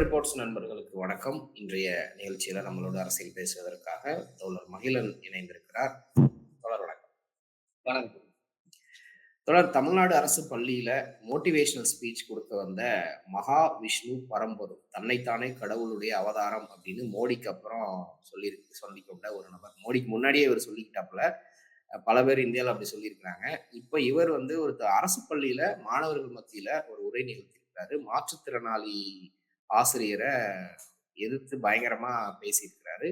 Reports நண்பர்களுக்கு வணக்கம். இன்றைய நிகழ்ச்சியில நம்மளோட அரசியல் பேசுவதற்காக தோழர் மகிழன் இணைந்திருக்கிறார். தோழர் வணக்கம். வணக்கம். தோழர், தமிழ்நாடு அரசு பள்ளியில மோட்டிவேஷனல் ஸ்பீச் கொடுக்க வந்த மகா விஷ்ணு பரம்பொருள் தன்னைத்தானே கடவுளுடைய அவதாரம் அப்படின்னு மோடிக்கு அப்புறம் சொல்லிக்கொண்ட ஒரு நபர். மோடிக்கு முன்னாடியே இவர் சொல்லிக்கிட்டாப்புல. பல பேர் இந்தியாவில் அப்படி சொல்லியிருக்கிறாங்க. இப்ப இவர் வந்து ஒரு அரசு பள்ளியில மாணவர்கள் மத்தியில ஒரு உரை நிகழ்த்தியிருக்கிறாரு. மாற்றுத்திறனாளி ஆசிரியரை எதிர்த்து பயங்கரமா பேசியிருக்கிறாரு.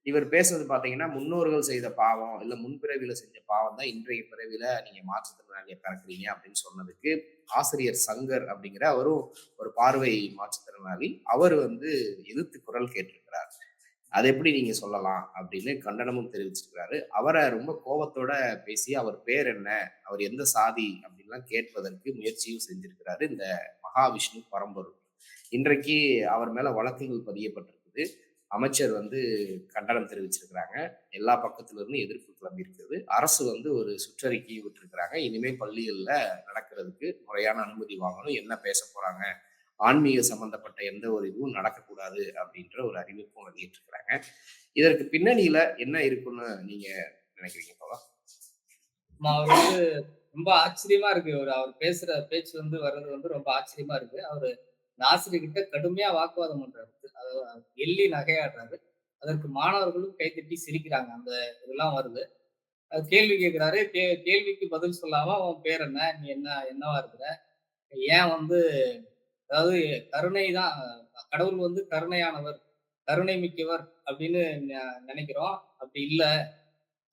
இவர் பேசுனது பார்த்தீங்கன்னா, முன்னோர்கள் செய்த பாவம், இல்ல முன்பிறவியில செஞ்ச பாவம் தான் இன்றைய பிறவியில நீங்க மாற்றுத்திறனாளியா பிறக்கிறீங்க அப்படின்னு சொன்னதுக்கு, ஆசிரியர் சங்கர் அப்படிங்கிற அவரும் ஒரு பார்வை மாற்றுத்திறனாளி. அவர் வந்து எதிர்த்து குரல் கேட்டிருக்கிறார். "அத எப்படி நீங்க சொல்லலாம்?" அப்படின்னு கண்டனமும் தெரிவிச்சிருக்கிறாரு. அவர ரொம்ப கோவத்தோட பேசி, அவர் பேர் என்ன? அவர் எந்த சாதி? அப்படின்லாம் கேட்பதற்கு முயற்சியும் செஞ்சிருக்கிறாரு இந்த மகாவிஷ்ணு பரம்பொருள். இன்றைக்கு அவர் மேல வழக்குகள் பதியப்பட்டிருக்குது. அமைச்சர் வந்து கண்டனம் தெரிவிச்சிருக்கிறாங்க. எல்லா பக்கத்துல இருந்தும் எதிர்ப்பு கிளம்பி இருக்குது. அரசு வந்து ஒரு சுற்றறிக்கையை விட்டிருக்கிறாங்க. இனிமே பள்ளிகள்ல நடக்கிறதுக்கு முறையான அனுமதி வாங்கணும். என்ன பேச போறாங்க? ஆன்மீக சம்பந்தப்பட்ட எந்த ஒரு இதுவும் நடக்கக்கூடாது அப்படின்ற ஒரு அறிவிப்பும் வெளியிட்டிருக்கிறாங்க. இதற்கு பின்னணியில என்ன இருக்குன்னு நீங்க நினைக்கிறீங்க தோழா? அவர் வந்து ரொம்ப ஆச்சரியமா இருக்கு. அவர் பேசுற பேச்சு வர்றது ரொம்ப ஆச்சரியமா இருக்கு. அவரு ஆசிரியர்கிட்ட கடுமையா வாக்குவாதம் பண்றாரு. அதாவது எள்ளி நகையாடுறாரு. அதற்கு மாணவர்களும் கைத்தட்டி சிரிக்கிறாங்க. அந்த இதெல்லாம் வருது. கேள்வி கேட்கிறாரு. கேள்விக்கு பதில் சொல்லாம உன் பேர் என்ன? நீ என்னவா இருக்கிற? ஏன் அதாவது கருணை தான் கடவுள் கருணையானவர், கருணை மிக்கவர் அப்படின்னு நினைக்கிறோம். அப்படி இல்ல.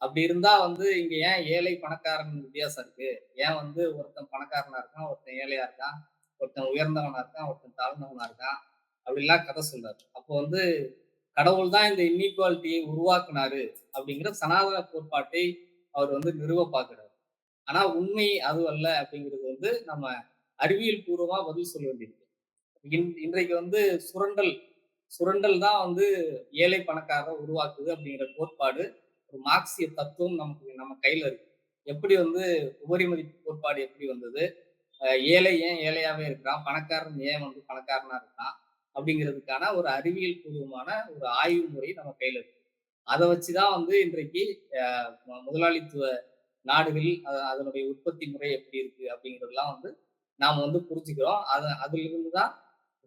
அப்படி இருந்தா இங்க ஏன் ஏழை பணக்காரன் வித்தியாசம் இருக்கு? ஏன் ஒருத்தன் பணக்காரனா இருக்கான், ஒருத்தன் ஏழையா இருக்கான், ஒருத்தன் உயர்ந்தவனா இருக்கான், ஒருத்தன் தாழ்ந்தவனா இருக்கான். அப்படிலாம் கதை சொல்றாரு. அப்போ கடவுள் தான் இந்த இன்இக்வாலிட்டியை உருவாக்குனாரு அப்படிங்கிற சனாதன கோட்பாட்டை அவர் நிறுவ பார்க்கிறார். ஆனா உண்மை அது அல்ல அப்படிங்கிறது நம்ம அறிவியல் பூர்வமா பதில் சொல்ல வேண்டியிருக்கு. இன்றைக்கு சுரண்டல் சுரண்டல் தான் ஏழை பணக்காரரை உருவாக்குது அப்படிங்கிற கோட்பாடு ஒரு மார்க்சிய தத்துவம் நம்ம கையில இருக்கு. எப்படி உபரி மதிப்பு கோட்பாடு எப்படி வந்தது? ஏழை ஏன் ஏழையாவே இருக்கிறான்? பணக்காரன் ஏன் பணக்காரனா இருக்கான்? அப்படிங்கிறதுக்கான ஒரு அறிவியல் பூர்வமான ஒரு ஆய்வு முறை நம்ம கையில இருக்கு. அதை வச்சுதான் இன்றைக்கு முதலாளித்துவ நாடுகள் அதனுடைய உற்பத்தி முறை எப்படி இருக்கு அப்படிங்கிறதெல்லாம் நாம புரிஞ்சுக்கிறோம். அதுல இருந்துதான்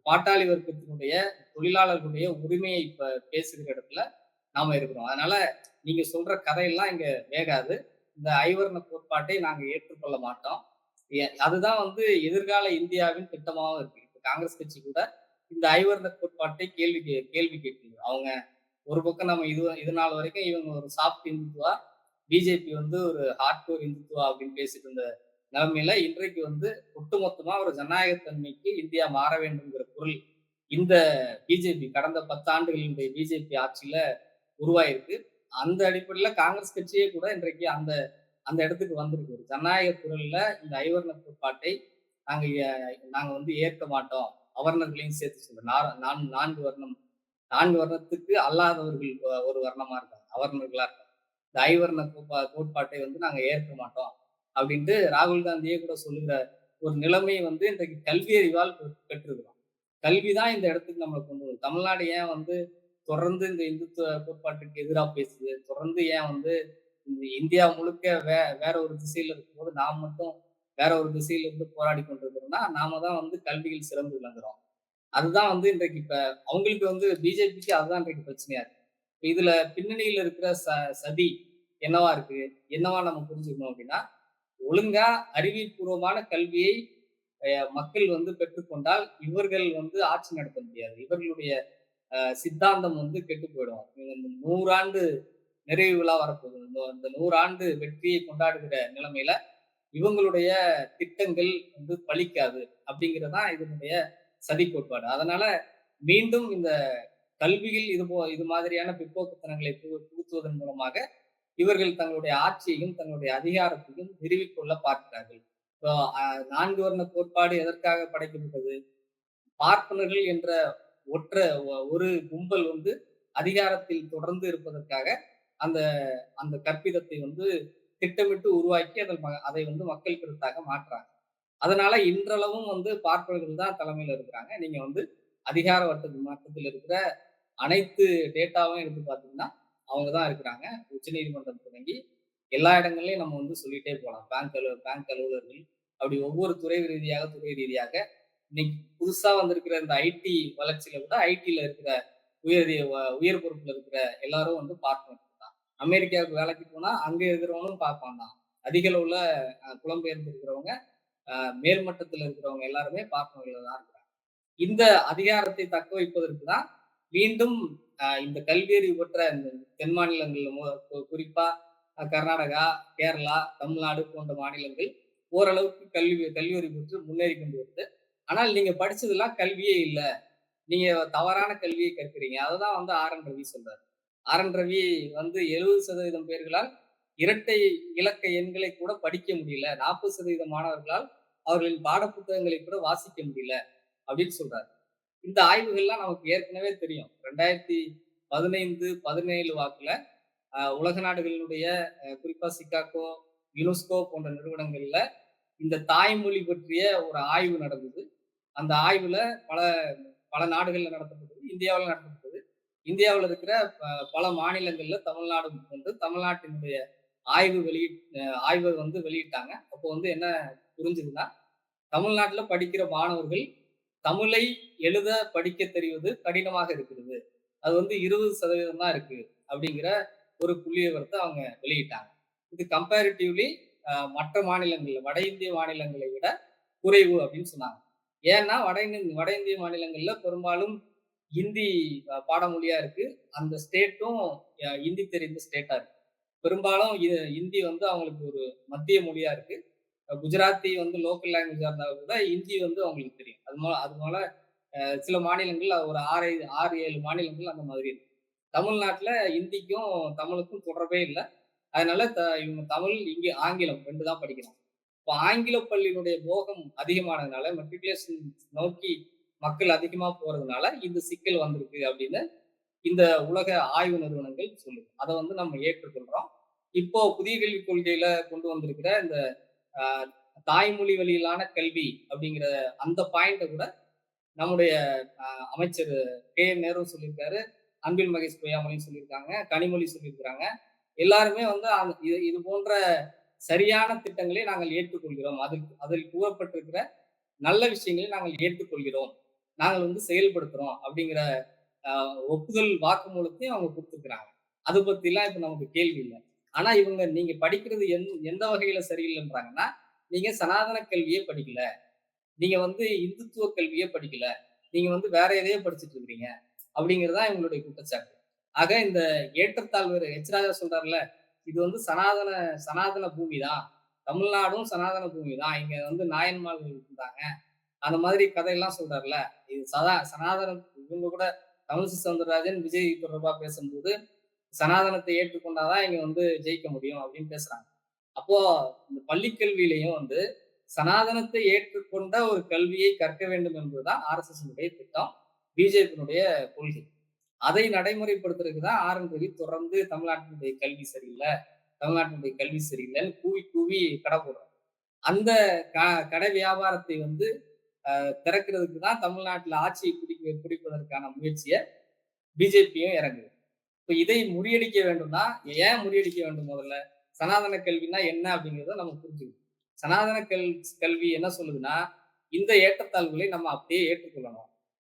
பாட்டாளி வர்க்கத்தினுடைய தொழிலாளர்களுடைய உரிமையை இப்ப பேசுகிற இடத்துல நாம இருக்கிறோம். அதனால நீங்க சொல்ற கதையெல்லாம் இங்க வேகாது. இந்த ஐவர்ண கோட்பாட்டை நாங்க ஏற்றுக்கொள்ள மாட்டோம். அதுதான் எதிர்கால இந்தியாவின் திட்டமாவும் இருக்கு. இப்ப காங்கிரஸ் கட்சி கூட இந்த ஐவர்ண கோட்பாட்டை கேள்வி கேட்குது. அவங்க ஒரு பக்கம் நம்ம இது நாள் வரைக்கும் இவங்க ஒரு சாஃப்ட் இந்துத்துவா, பிஜேபி ஒரு ஹார்ட்கோர் இந்துத்துவா அப்படின்னு பேசிட்டு இருந்த நிலைமையில இன்றைக்கு ஒட்டுமொத்தமா ஒரு ஜனநாயகத்தன்மைக்கு இந்தியா மாற வேண்டும்ங்கிற குரல் இந்த பிஜேபி கடந்த 10 ஆண்டுகளினுடைய பிஜேபி ஆட்சியில உருவாயிருக்கு. அந்த அடிப்படையில காங்கிரஸ் கட்சியே கூட இன்றைக்கு அந்த அந்த இடத்துக்கு வந்திருக்கு. ஒரு ஜனநாயக குரல்ல இந்த ஐவர்ண கோட்பாட்டை நாங்க நாங்க ஏற்க மாட்டோம். அவர்ணர்களையும் சேர்த்து சொல்றேன். 4 வர்ணம் 4 வர்ணத்துக்கு அல்லாதவர்கள் ஒரு வர்ணமா இருக்காங்க. அவர்ணர்களா இருக்காங்க. இந்த ஐவர்ண கோட்பாட்டை நாங்க ஏற்க மாட்டோம் அப்படின்ட்டு ராகுல் காந்தியே கூட சொல்லுகிற ஒரு நிலைமை இன்றைக்கு கல்வி அறிவால் பெற்றிருக்கிறோம். கல்விதான் இந்த இடத்துக்கு நம்மளை கொண்டு வரும். தமிழ்நாடு ஏன் தொடர்ந்து இந்த இந்துத்துவ கோட்பாட்டுக்கு எதிராக பேசுது? தொடர்ந்து ஏன் இந்த இந்தியா முழுக்க வேற ஒரு திசையில இருக்கும்போது நாம் மட்டும் வேற ஒரு திசையில இருந்து போராடி கொண்டிருக்கிறோம்னா நாம தான் கல்வியில் சிறந்து விளங்குறோம். அதுதான் இன்றைக்கு இப்ப அவங்களுக்கு பிஜேபிக்கு அதுதான் இன்றைக்கு பிரச்சனையா இருக்கு. இதுல பின்னணியில இருக்கிற சதி என்னவா இருக்கு? என்னவா நம்ம புரிஞ்சுக்கணும் அப்படின்னா, ஒழுங்கா அறிவியல் பூர்வமான கல்வியை மக்கள் பெற்றுக்கொண்டால் இவர்கள் ஆட்சி நடத்த முடியாது. இவர்களுடைய சித்தாந்தம் கெட்டு போயிடும். இந்த 100 ஆண்டு நிறைவு விழா வரப்போகுது. இந்த 100 ஆண்டு வெற்றியை கொண்டாடுகிற நிலைமையில இவங்களுடைய திட்டங்கள் பலிக்காது அப்படிங்கிறதான் இதனுடைய சதி கோட்பாடு. அதனால மீண்டும் இந்த கல்வியில் இது மாதிரியான பிற்போக்குத்தனங்களை புகுத்துவதன் மூலமாக இவர்கள் தங்களுடைய ஆட்சியையும் தங்களுடைய அதிகாரத்தையும் நிறுவிக்கொள்ள பார்க்கிறார்கள். இப்போ 4 வர்ண கோட்பாடு எதற்காக படைக்கப்பட்டது? பார்ப்பனர்கள் என்ற ஒரு கும்பல் அதிகாரத்தில் தொடர்ந்து இருப்பதற்காக அந்த அந்த கற்பிதத்தை திட்டமிட்டு உருவாக்கி அதை மக்கள் கருத்தாக மாற்றுறாங்க. அதனால இன்றளவும் பார்ப்பனர்கள் தான் தலைமையில இருக்கிறாங்க. நீங்க அதிகார மட்டத்தில் இருக்கிற அனைத்து டேட்டாவும் எடுத்து பார்த்தீங்கன்னா, அவங்க தான் இருக்கிறாங்க. உச்சநீதிமன்றம் தொடங்கி எல்லா இடங்கள்லயும் நம்ம வந்து சொல்லிட்டே போலாம். பேங்க் அலுவலர்கள், அப்படி ஒவ்வொரு துறை ரீதியாக இன்னைக்கு புதுசா வந்திருக்கிற இந்த ஐடி வளர்ச்சியில விட ஐடில இருக்கிற உயர் பொறுப்புல இருக்கிற எல்லாரும் வந்து பார்க்கணும். அமெரிக்காவுக்கு வேலைக்கு போனா அங்க இருக்கிறவனும் பார்ப்பான் தான். அதிக அளவுல புலம்பெயர்ந்து இருக்கிறவங்க, அ மேல் மட்டத்துல இருக்கிறவங்க எல்லாருமே பார்ப்பவர்களா தான் இருக்கிறாங்க. இந்த அதிகாரத்தை தக்க வைப்பதற்கு தான் மீண்டும் இந்த கல்வியறிவு பெற்ற இந்த தென் மாநிலங்கள்ல குறிப்பா கர்நாடகா, கேரளா, தமிழ்நாடு போன்ற மாநிலங்கள் ஓரளவுக்கு கல்வியறிவு பெற்று முன்னேறி கொண்டு வருது. ஆனால் நீங்க படிச்சதெல்லாம் கல்வியே இல்ல. நீங்க தவறான கல்வியை கற்கிறீங்க. அததான் வந்து ஆர்.என். ரவி சொல்றாரு. ஆர்.என். ரவி வந்து 70% பேர்களால் இரட்டை இலக்க எண்களை கூட படிக்க முடியல. 40% மாணவர்களால் அவர்களின் பாடப்புத்தகங்களை கூட வாசிக்க முடியல அப்படின்னு சொல்றாரு. இந்த ஆய்வுகள்லாம் நமக்கு ஏற்கனவே தெரியும். 2015, 17 வாக்குல உலக நாடுகளினுடைய குறிப்பா சிகாகோ, யுனெஸ்கோ போன்ற நிறுவனங்கள்ல இந்த தாய்மொழி பற்றிய ஒரு ஆய்வு நடந்தது. அந்த ஆய்வுல பல பல நாடுகள்ல நடத்தப்பட்டது. இந்தியாவுல நடத்தப்பட்டது. இந்தியாவுல இருக்கிற பல மாநிலங்கள்ல தமிழ்நாடும் வந்து தமிழ்நாட்டினுடைய ஆய்வ வந்து வெளியிட்டாங்க. அப்போ வந்து என்ன புரிஞ்சதுன்னா, தமிழ்நாட்டுல படிக்கிற மாணவர்கள் தமிழை எழுத, படிக்க தெரிவது கடினமாக இருக்கிறது. அது வந்து 20% தான் இருக்கு. அப்படிங்கிற ஒரு புள்ளிவிவரத்த அவங்க வெளியிட்டாங்க. இது கம்பேரிட்டிவ்லி மற்ற மாநிலங்கள்ல, வட இந்திய மாநிலங்களை விட குறைவு அப்படின்னு சொன்னாங்க. ஏன்னா வட இந்திய மாநிலங்கள்ல பெரும்பாலும் இந்தி பாடமொழியா இருக்கு. அந்த ஸ்டேட்டும் இந்தி தெரிந்த ஸ்டேட்டா இருக்கு. பெரும்பாலும் இந்தி வந்து அவங்களுக்கு ஒரு மத்திய மொழியா இருக்கு. குஜராத்தி வந்து லோக்கல் லாங்குவேஜா இருந்தா கூட இந்தி வந்து அவங்களுக்கு தெரியும். அதனால சில மாநிலங்கள் ஒரு 6, 7 மாநிலங்கள் அந்த மாதிரி இருக்கு. தமிழ்நாட்டுல இந்திக்கும், தமிழுக்கும் தொடர்பே இல்ல. அதனால இவங்க தமிழ், இங்க ஆங்கிலம் 2 தான் படிக்கிறாங்க. இப்ப ஆங்கில பள்ளியினுடைய மோகம் அதிகமானதுனால, மெட்ரிகுலேஷன் நோக்கி மக்கள் அதிகமா போறதுனால, இந்த சிக்கல் வந்திருக்கு அப்படின்னு இந்த உலக ஆய்வு நிறுவனங்கள் சொல்லுது. அத வந்து நம்ம ஏற்றுக்கொள்றோம். இப்போ புதிய கல்விக் கொள்கையில கொண்டு வந்திருக்கிற இந்த அ தாய்மொழி வழியிலான கல்வி அப்படிங்கிற அந்த பாயிண்ட்ட கூட நம்முடைய அமைச்சர் கே.என். நேரு சொல்லியிருக்காரு. அன்பில் மகேஷ் பொய்யாமொழியும் சொல்லியிருக்காங்க. கனிமொழி சொல்லியிருக்கிறாங்க. எல்லாருமே வந்து இது இது போன்ற சரியான திட்டங்களை நாங்கள் ஏற்றுக்கொள்கிறோம். அதில் கூறப்பட்டிருக்கிற நல்ல விஷயங்களை நாங்கள் ஏற்றுக்கொள்கிறோம். நாங்கள் வந்து செயல்படுத்துறோம் அப்படிங்கிற ஒப்புதல் வாக்குமூலத்தையும் அவங்க குடுத்துருக்கிறாங்க. அது பத்திலாம் இப்ப நமக்கு கேள்வி இல்ல. ஆனா இவங்க நீங்க படிக்கிறது எந்த வகையில சரியில்லன்றாங்கன்னா, நீங்க சனாதன கல்வியே படிக்கல. நீங்க வந்து இந்துத்துவ கல்வியே படிக்கல. நீங்க வந்து வேற எதையோ படிச்சுட்டு இருக்கிறீங்க. அப்படிங்கிறது தான் இவங்களுடைய குற்றச்சாட்டு. ஆக இந்த ஏற்றத்தாழ்வு ராஜா சொல்றார்ல, இது வந்து சனாதன சனாதன பூமி தான். தமிழ்நாடும் சனாதன பூமி தான். இங்க வந்து நாயன்மார்கள் இருந்தாங்க. அந்த மாதிரி கதையெல்லாம் சொல்றார்ல. இது சனாதனம் இவங்க கூட தமிழிசை சவுந்தரராஜன், விஜய் தொடர்பா பேசும்போது, சனாதனத்தை ஏற்றுக்கொண்டா தான் இங்க வந்து ஜெயிக்க முடியும் அப்படின்னு பேசுறாங்க. அப்போ இந்த பள்ளி கல்வியிலயும் வந்து சனாதனத்தை ஏற்றுக்கொண்ட ஒரு கல்வியை கற்க வேண்டும் என்பதுதான் ஆர்எஸ்எஸ்னுடைய திட்டம். பிஜேபியினுடைய கொள்கை. அதை நடைமுறைப்படுத்துறதுக்கு தான் ஆர்.என். ரவி தொடர்ந்து தமிழ்நாட்டினுடைய கல்வி சரியில்ல, தமிழ்நாட்டினுடைய கல்வி சரியில்லன்னு கூவி கூவி கடை போடுறார். அந்த க கடை வியாபாரத்தை வந்து திறக்கிறதுக்கு தான் தமிழ்நாட்டுல ஆட்சியை பிடிப்பதற்கான முயற்சிய பிஜேபியும் இறங்குது. இப்ப இதை முறியடிக்க வேண்டும்னா, ஏன் முறியடிக்க வேண்டும் முதல்ல? சனாதன கல்வின்னா என்ன அப்படிங்கிறத நம்ம புரிஞ்சுக்கணும். சனாதன கல்வி என்ன சொல்லுதுன்னா, இந்த ஏற்றத்தாழ்வுகளை நம்ம அப்படியே ஏற்றுக்கொள்ளணும்.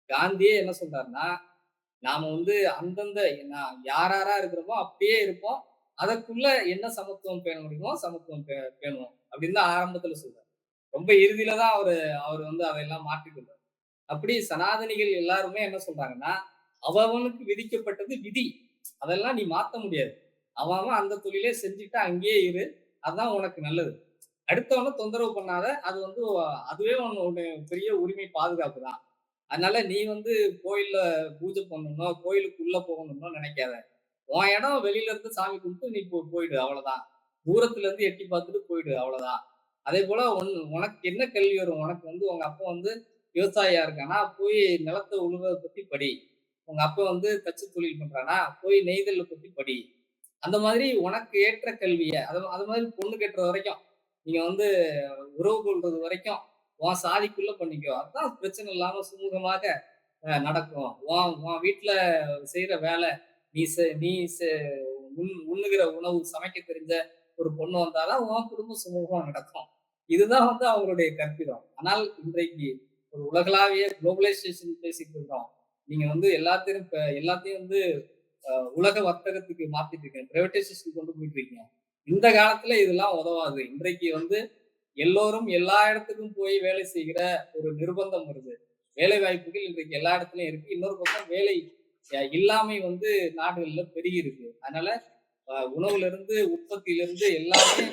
காந்தியே என்ன சொல்றாருன்னா, நாம வந்து அந்தந்த யார் யாரா இருக்கிறோமோ அப்படியே இருப்போம். அதற்குள்ள என்ன சமத்துவம் பேண முடியுமோ சமத்துவம் பேணுவோம். அப்படின்னு தான் ஆரம்பத்துல சொல்றாரு. ரொம்ப இறுதியில தான் அவரு அவரு வந்து அதையெல்லாம் மாற்றிக் கொள்றாரு. அப்படி சனாதனிகள் எல்லாருமே என்ன சொல்றாங்கன்னா, அவனுக்கு விதிக்கப்பட்டது விதி. அதெல்லாம் நீ மாத்த முடியாது. அவன் அந்த தொழிலே செஞ்சுட்டு அங்கேயே இரு. அதான் உனக்கு நல்லது. அடுத்தவன தொந்தரவு பண்ணாத. அது வந்து அதுவே உன்னுடைய பெரிய உரிமை பாதுகாப்பு தான். அதனால நீ வந்து கோயில்ல பூஜை பண்ணணும், கோயிலுக்கு உள்ள போகணும்னு நினைக்காத. உன் இடம் வெளியில இருந்து சாமி கும்பிட்டு நீ போயிடு அவ்வளவுதான். தூரத்துல இருந்து எட்டி பார்த்துட்டு போயிடு அவ்வளவுதான். அதே போல உனக்கு என்ன கல்வி வரும்? உனக்கு வந்து உங்க அப்பா வந்து விவசாயியா இருக்கானா, போய் நிலத்த உழுவத பத்தி படி. உங்க அப்பா வந்து தச்சு தொழில் பண்றானா, போய் நெய்தல பத்தி படி. அந்த மாதிரி உனக்கு ஏற்ற கல்விய அது மாதிரி பொண்ணு கட்டுற வரைக்கும், நீங்க வந்து உறவு கொள்றது வரைக்கும், உன் சாதிக்குள்ள பண்ணிக்கோ. அதான் பிரச்சனை இல்லாம சுமூகமாக நடக்கும். உன் வீட்ல செய்ற வேலை, நீ செ நீ செ உண்ணுகிற உணவு சமைக்க தெரிஞ்ச ஒரு பொண்ணு வந்தா தான் உன் குடும்பம் சுமூகமா நடக்கும். இதுதான் வந்து அவங்களுடைய கற்பிதம். ஆனால் இன்றைக்கு ஒரு உலகளாவிய குளோபலைசேஷன் பேசிட்டு இருக்கிறோம். நீங்க வந்து எல்லாத்தையும் வந்து உலக வர்த்தகத்துக்கு மாத்திட்டு இருக்கீங்க. பிரைவேடைசேஷன் கொண்டு போயிட்டு இருக்கீங்க. இந்த காலத்துல இதெல்லாம் உதவாது. இன்றைக்கு வந்து எல்லோரும் எல்லா இடத்துக்கும் போய் வேலை செய்கிற ஒரு நிர்பந்தம் வருது. வேலை வாய்ப்புகள் இன்றைக்கு எல்லா இடத்துலயும் இருக்கு. இன்னொரு பக்கம் வேலை இல்லாமை வந்து நாடுகள்ல பெருகி இருக்கு. அதனால உணவுல இருந்து, உற்பத்தியில இருந்து எல்லாமே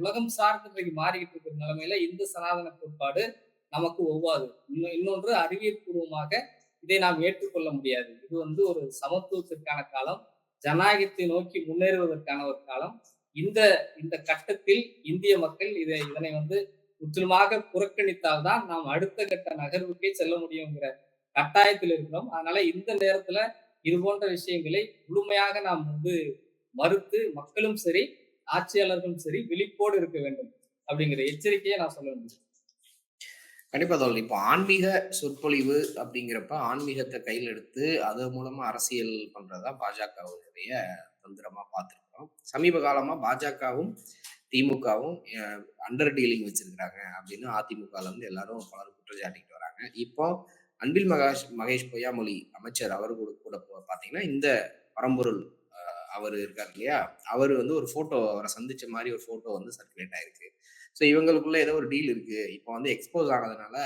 உலகம் சார்ந்து இன்றைக்கு மாறிக்கிட்டு இருக்கிற நிலைமையில இந்த சனாதன கோட்பாடு நமக்கு ஒவ்வாது. இன்னொன்று அறிவியல் பூர்வமாக இதை நாம் ஏற்றுக்கொள்ள முடியாது. இது வந்து ஒரு சமத்துவத்திற்கான காலம். ஜனநாயகத்தை நோக்கி முன்னேறுவதற்கான ஒரு காலம். இந்த இந்த கட்டத்தில் இந்திய மக்கள் இதனை வந்து முற்றிலுமாக புறக்கணித்தால் தான் நாம் அடுத்த கட்ட நகர்வுக்கே செல்ல முடியுங்கிற கட்டாயத்தில் இருக்கிறோம். அதனால இந்த நேரத்துல இது போன்ற விஷயங்களை முழுமையாக நாம் வந்து மறுத்து மக்களும் சரி, ஆட்சியாளர்களும் சரி விழிப்போடு இருக்க வேண்டும் அப்படிங்கிற எச்சரிக்கையை நான் சொல்ல வேண்டியது. கண்டிப்பா தோழர். இப்போ ஆன்மீக சொற்பொழிவு அப்படிங்கிறப்ப ஆன்மீகத்த கையில எடுத்து அது மூலமா அரசியல் பண்றதா பாஜகவுடைய தந்திரமா பார்த்திருக்கிறோம். சமீப காலமா பாஜகவும், திமுகவும் அண்டர் டீலிங் வச்சிருக்கிறாங்க அப்படின்னு அதிமுகல இருந்து எல்லாரும் பலரும் குற்றச்சாட்டிட்டு வராங்க. இப்போ அன்பில் மகேஷ் பொய்யாமொழி அமைச்சர் அவரு கூட பார்த்தீங்கன்னா, இந்த பரம்பொருள் அவரு இருக்காரு இல்லையா? அவரு வந்து ஒரு ஃபோட்டோ அவர சந்திச்ச மாரி ஒரு ஃபோட்டோ வந்து சர்க்குலேட் ஆயிருக்கு. ஸோ இவங்களுக்குள்ள ஏதோ ஒரு டீல் இருக்கு. இப்போ வந்து எக்ஸ்போஸ் ஆனதுனால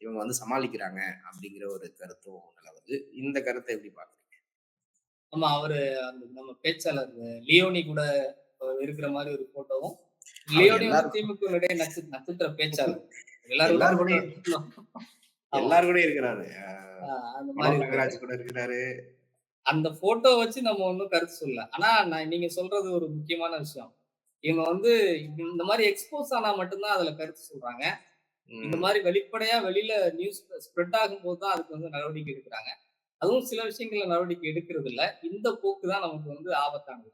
இவங்க வந்து சமாளிக்கிறாங்க அப்படிங்கிற ஒரு கருத்தும் நிலவுது. இந்த கருத்தை எப்படி பார்க்குறீங்க? ஆமா அவரு நம்ம பேச்சாளர் லியோனி கூட இருக்கிற மாரி ஒரு போட்டோவும், அவர் லியோனி வந்து எல்லாரும் திமுகவினுடைய நட்சத்திர பேச்சாளர். எல்லாரும் கூட எல்லார் போட்டோ கூடயும் எடுத்துக்கலாம். ஆமா. எல்லார் கூடயும் இருக்கிறாரு. அந்த மனோ மாரி இருக்காரு. தங்கராஜ் கூட இருக்கிறாரு. அந்த போட்டோ வச்சு நம்ம ஒண்ணும் கருத்து சொல்லல. ஆனா நீங்க சொல்றது ஒரு முக்கியமான விஷயம். இவங்க வந்து இந்த மாரி எக்ஸ்போஸ் ஆனா மட்டும் தான் அதுல கருத்து சொல்றாங்க. இந்த ம். மாரி வெளிப்படையா வெளியில நியூஸ் ஸ்ப்ரெட் ஆகும்போது தான் அதுக்கு வந்து நடவடிக்கை எடுக்குறாங்க. அதுவும் சில விஷயங்கள்ல நடவடிக்கை எடுக்கிறது இல்ல. இந்த போக்கு தான் நமக்கு வந்து ஆபத்தானது.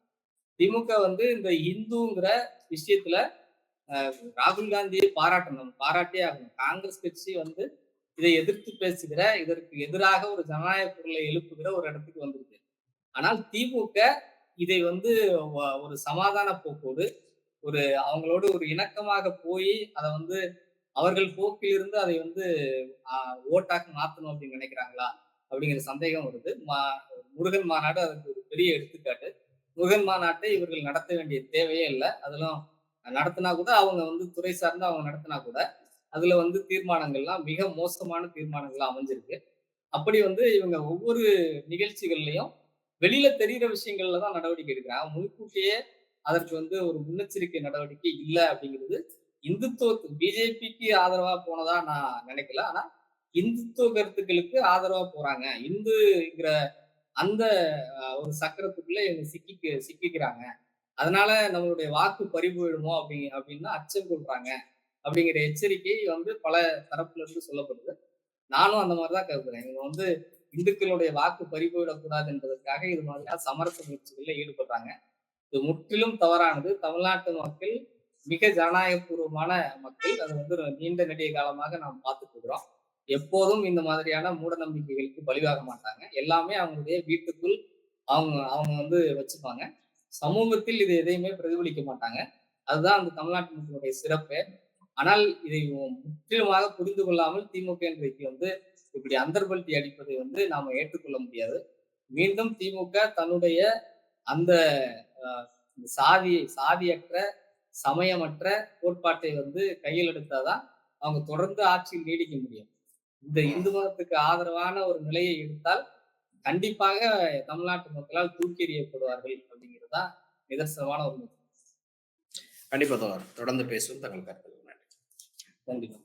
திமுக வந்து இந்த இந்துங்கிற விஷயத்துல ராகுல் காந்தியை பாராட்டணும். பாராட்டியே ஆகணும். காங்கிரஸ் கட்சி வந்து இதை எதிர்த்து பேசுகிற, இதற்கு எதிராக ஒரு ஜனநாயக குரலை எழுப்புகிற ஒரு இடத்துக்கு வந்திருக்கு. ஆனால் திமுக இதை வந்து ஒரு சமாதான போக்கோடு, ஒரு அவங்களோடு ஒரு இணக்கமாக போய் அத வந்து அவர்கள் போக்கிலிருந்து அதை வந்து அ ஓட்டாக மாத்தணும் அப்படின்னு நினைக்கிறாங்களா? அப்படிங்கிற சந்தேகம் வருது. முருகன் மாநாடு அதுக்கு ஒரு பெரிய எடுத்துக்காட்டு. முருகன் மாநாட்டை இவர்கள் நடத்த வேண்டிய தேவையே இல்ல. அதிலும் நடத்தினா கூட அவங்க வந்து துறை சார்ந்து அவங்க நடத்தினா கூட, அதுல வந்து தீர்மானங்கள்லாம் மிக மோசமான தீர்மானங்களா அமைஞ்சிருக்கு. அப்படி வந்து இவங்க ஒவ்வொரு நிகழ்ச்சிகள்லயும் வெளியில தெரியிற விஷயங்கள்ல தான் நடவடிக்கை எடுக்கிறாங்க. முன்கூட்டியே அதற்கு வந்து ஒரு முன்னெச்சரிக்கை நடவடிக்கை இல்ல அப்படிங்கிறது இந்துத்துவ பிஜேபிக்கு ஆதரவா போனதா நான் நினைக்கல. ஆனா இந்துத்துவ கருத்துக்களுக்கு ஆதரவா போறாங்க. இந்துங்கிற அந்த ஒரு சக்கரத்துக்குள்ள இவங்க சிக்கிக்கிறாங்க. அதனால நம்மளுடைய வாக்கு பறி போயிடுமோ அப்படின்னா அச்சம் கொள்றாங்க. அப்படிங்கிற எச்சரிக்கை வந்து பல தரப்புல இருந்து சொல்லப்படுது. நானும் அந்த மாரி தான் கருதுறேன். இவங்க வந்து இந்துக்களுடைய வாக்கு பறி போயிடக்கூடாது என்பதற்காக இது மாதிரியான சமரச முயற்சிகள்ல ஈடுபடுறாங்க. இது முற்றிலும் தவறானது. தமிழ்நாட்டு மக்கள் மிக ஜனநாயகபூர்வமான மக்கள். அது வந்து ஒரு நீண்ட நெடிய காலமாக நாம் பார்த்துட்டு இருக்கிறோம். எப்போதும் இந்த மாதிரியான மூட நம்பிக்கைகளுக்கு பலியாக மாட்டாங்க. எல்லாமே அவங்களுடைய வீட்டுக்குள் அவங்க அவங்க வந்து வச்சுப்பாங்க. சமூகத்தில் இது எதையுமே பிரதிபலிக்க மாட்டாங்க. அதுதான் அந்த தமிழ்நாட்டு மக்களுடைய சிறப்பே. ஆனால் இதை முற்றிலுமாக புரிந்து கொள்ளாமல் திமுக இன்றைக்கு வந்து இப்படி அந்தர்பல்ட்டி அடிப்பதை வந்து நாம ஏற்றுக்கொள்ள முடியாது. மீண்டும் திமுக தன்னுடைய அந்த அ சாதியற்ற, சமயமற்ற கோட்பாட்டை வந்து கையில் எடுத்தாதான் அவங்க தொடர்ந்து ஆட்சியில் நீடிக்க முடியும். இந்த ம். இந்து மதத்துக்கு ஆதரவான ஒரு நிலையை எடுத்தால் கண்டிப்பாக தமிழ்நாட்டு மக்களால் தூக்கி எறியப்படுவார்கள் அப்படிங்கிறது தான் நிதர்சனமான உண்மை. கண்டிப்பா தோழர். தொடர்ந்து பேசுவோம். தங்கள் கருத்துக்கள். நன்றி. கண்டிப்பா.